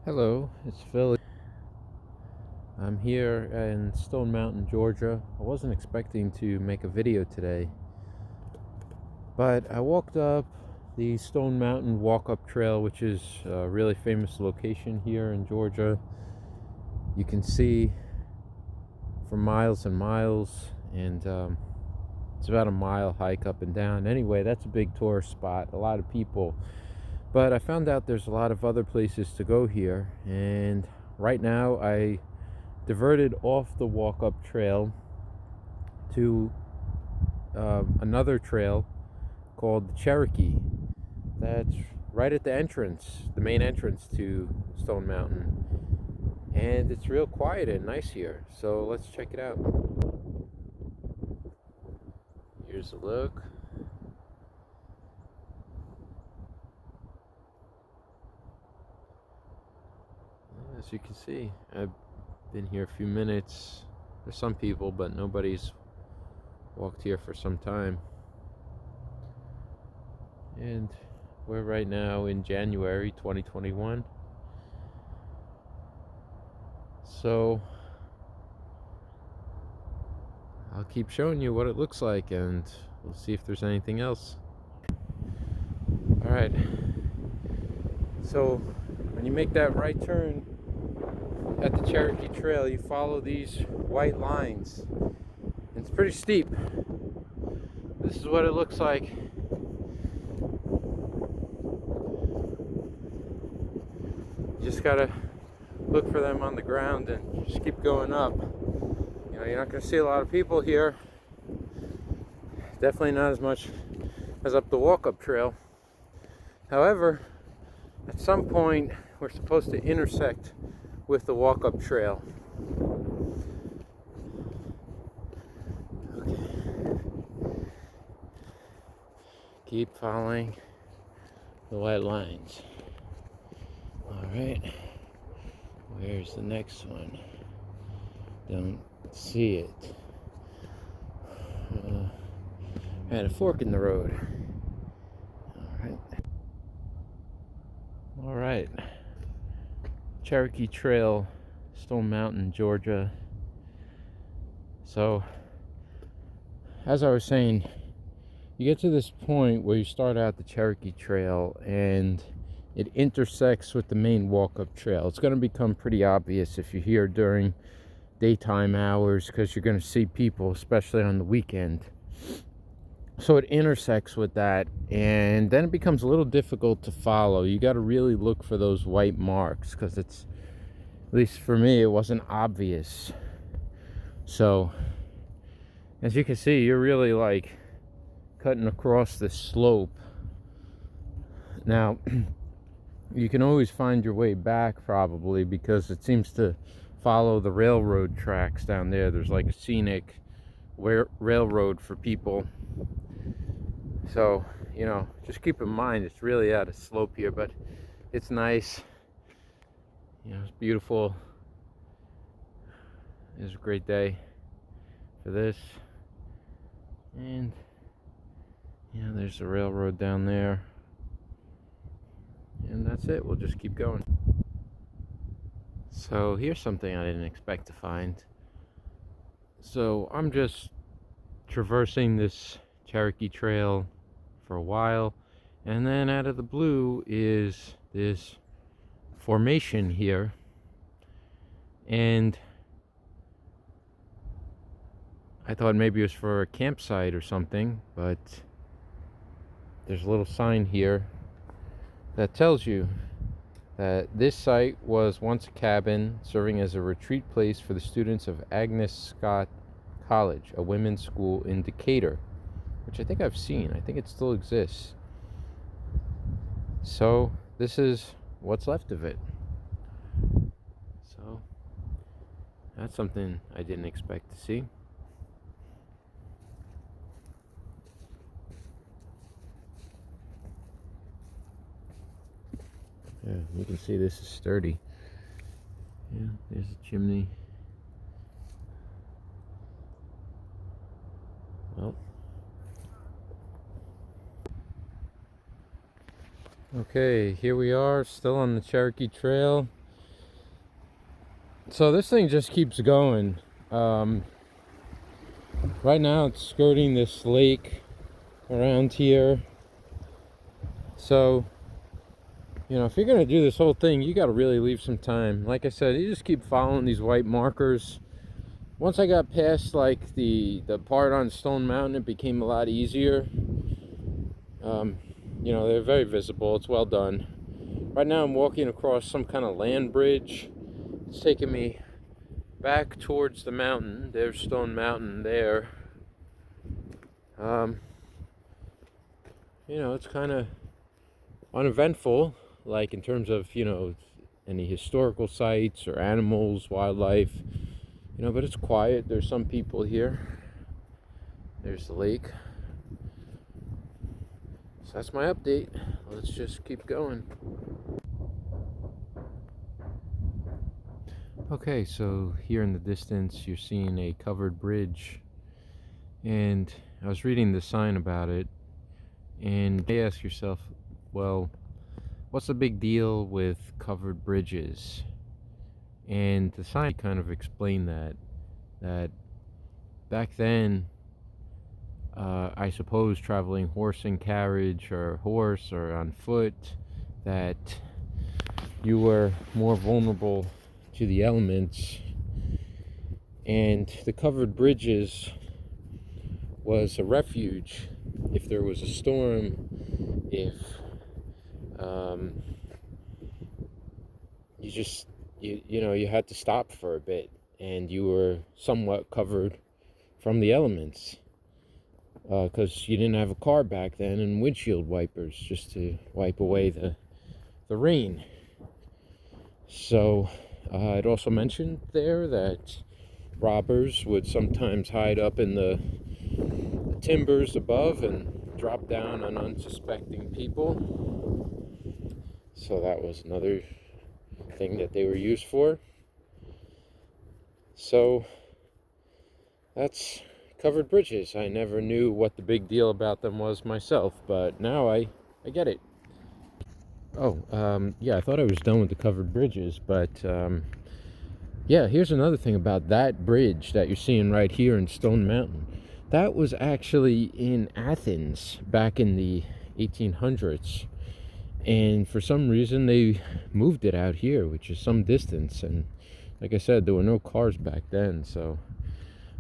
Hello, it's Philly. I'm here in Stone Mountain, Georgia. I wasn't expecting to make a video today, but I walked up the Stone Mountain walk-up trail, which is a really famous location here in Georgia. You can see for miles and miles, and it's about a mile hike up and down. Anyway, that's a big tourist spot, a lot of people. But I found out there's a lot of other places to go here, and right now I diverted off the walk-up trail to another trail called the Cherokee. That's right at the entrance, the main entrance to Stone Mountain. And it's real quiet and nice here. So let's check it out. Here's a look. As you can see, I've been here a few minutes. There's some people, but nobody's walked here for some time. And we're right now in January 2021. So I'll keep showing you what it looks like, and we'll see if there's anything else. Alright, so when you make that right turn at the Cherokee Trail, you follow these white lines. It's pretty steep. This is what it looks like. You just gotta look for them on the ground and just keep going up. You know, you're not gonna see a lot of people here. Definitely not as much as up the walk-up trail. However, at some point we're supposed to intersect with the walk-up trail. Okay. Keep following the white lines. Alright, where's the next one? Don't see it. I had a fork in the road. Alright. Cherokee Trail, Stone Mountain, Georgia. So, as I was saying, you get to this point where you start out the Cherokee Trail and it intersects with the main walk-up trail. It's going to become pretty obvious if you're here during daytime hours, because you're going to see people, especially on the weekend. So it intersects with that, and then it becomes a little difficult to follow. You got to really look for those white marks, because it's, at least for me, it wasn't obvious. So as you can see, you're really like cutting across this slope. Now you can always find your way back, probably, because it seems to follow the railroad tracks down there. There's like a scenic railroad for people. So, you know, just keep in mind it's really at a slope here, but it's nice. You know, it's beautiful. It's a great day for this. And, you know, there's the railroad down there. And that's it. We'll just keep going. So here's something I didn't expect to find. So I'm just traversing this Cherokee Trail for a while, and then out of the blue is this formation here, and I thought maybe it was for a campsite or something, but there's a little sign here that tells you that this site was once a cabin serving as a retreat place for the students of Agnes Scott College, a women's school in Decatur, which I think I've seen. I think it still exists. So this is what's left of it. So that's something I didn't expect to see. Yeah, you can see this is sturdy. Yeah, there's a chimney. Well, okay, here we are, still on the Cherokee Trail. So this thing just keeps going. Um, right now it's skirting this lake around here. So, you know, if you're gonna do this whole thing, you gotta really leave some time. Like I said, you just keep following these white markers. Once I got past like the part on Stone Mountain, it became a lot easier. You know, they're very visible. It's well done. Right now I'm walking across some kind of land bridge. It's taking me back towards the mountain. There's Stone Mountain there. You know, it's kind of uneventful, like in terms of, you know, any historical sites or animals, wildlife, you know, but it's quiet. There's some people here. There's the lake. So that's my update. Let's just keep going. Okay, so here in the distance you're seeing a covered bridge, and I was reading the sign about it, and you ask yourself, well, what's the big deal with covered bridges? And the sign kind of explained that back then, I suppose traveling horse and carriage or horse or on foot, that you were more vulnerable to the elements, and the covered bridges was a refuge if there was a storm, if you know, you had to stop for a bit and you were somewhat covered from the elements, because you didn't have a car back then and windshield wipers just to wipe away the rain. So it also mentioned there that robbers would sometimes hide up in the timbers above and drop down on unsuspecting people. So that was another thing that they were used for. So that's covered bridges. I never knew what the big deal about them was myself, but now I get it. Oh, yeah, I thought I was done with the covered bridges, but yeah, here's another thing about that bridge that you're seeing right here in Stone Mountain. That was actually in Athens back in the 1800s. And for some reason, they moved it out here, which is some distance. And like I said, there were no cars back then. So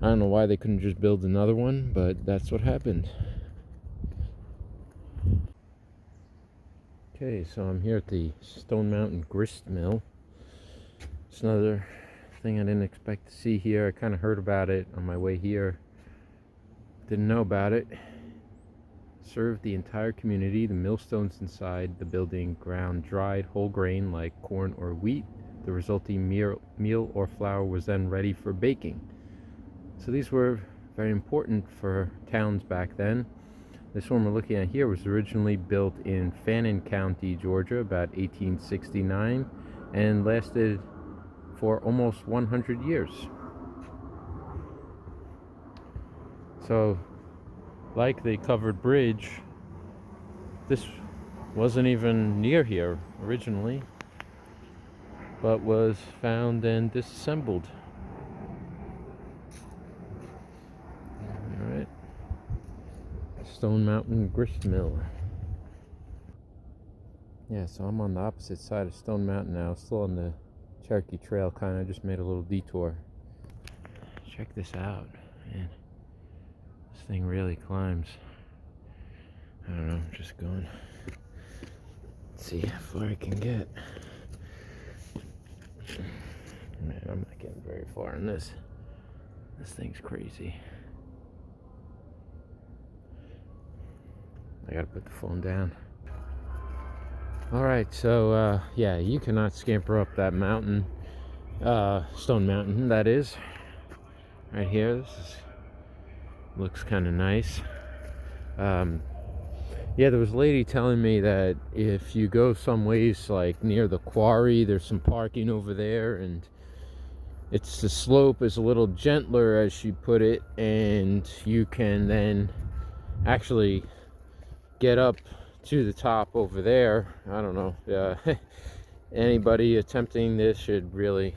I don't know why they couldn't just build another one, but that's what happened. Okay, so I'm here at the Stone Mountain Grist Mill. It's another thing I didn't expect to see here. I kind of heard about it on my way here. Didn't know about it. Served the entire community. The millstones inside the building ground dried whole grain like corn or wheat. The resulting meal or flour was then ready for baking. So these were very important for towns back then. This one we're looking at here was originally built in Fannin County, Georgia, about 1869, and lasted for almost 100 years. So, like the covered bridge, this wasn't even near here originally, but was found and disassembled. All right, Stone Mountain Grist Mill. Yeah, so I'm on the opposite side of Stone Mountain now, still on the Cherokee Trail, kind of just made a little detour. Check this out, man. This thing really climbs. I don't know, I'm just going. Let's see how far I can get. Man, I'm not getting very far in this. This thing's crazy. I gotta put the phone down. Alright, so yeah, you cannot scamper up that mountain. Stone Mountain, that is. Right here, looks kind of nice. Yeah, there was a lady telling me that if you go some ways like near the quarry, there's some parking over there, and the slope is a little gentler, as she put it, and you can then actually get up to the top over there. I don't know. Anybody attempting this should really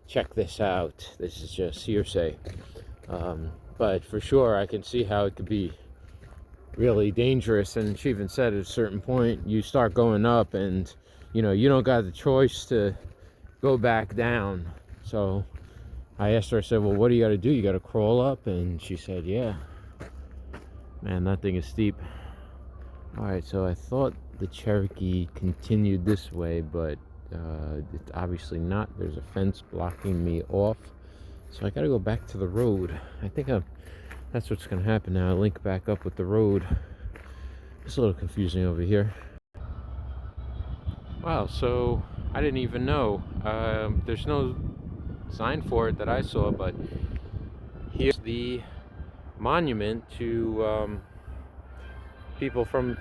check this out. This is just hearsay. But for sure, I can see how it could be really dangerous. And she even said at a certain point, you start going up and, you know, you don't got the choice to go back down. So I asked her, I said, well, what do you got to do? You got to crawl up? And she said, yeah. Man, that thing is steep. All right, so I thought the Cherokee continued this way, but it's obviously not. There's a fence blocking me off. So I got to go back to the road. I think that's what's going to happen now. I link back up with the road. It's a little confusing over here. Wow, so I didn't even know. There's no sign for it that I saw, but here's the monument to people from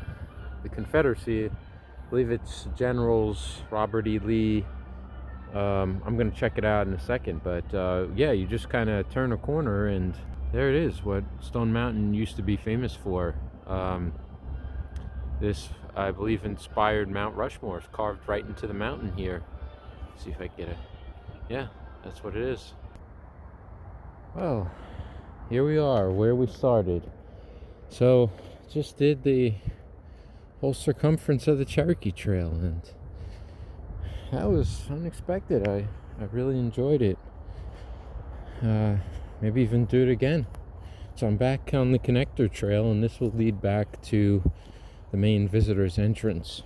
the Confederacy. I believe it's Generals Robert E. Lee. I'm going to check it out in a second, but yeah, you just kind of turn a corner and there it is, what Stone Mountain used to be famous for. This, I believe, inspired Mount Rushmore. It's carved right into the mountain here. Let's see if I can get it. Yeah, that's what it is. Well, here we are, where we started. So, just did the whole circumference of the Cherokee Trail, and that was unexpected. I really enjoyed it. Maybe even do it again. So I'm back on the connector trail, and this will lead back to the main visitor's entrance.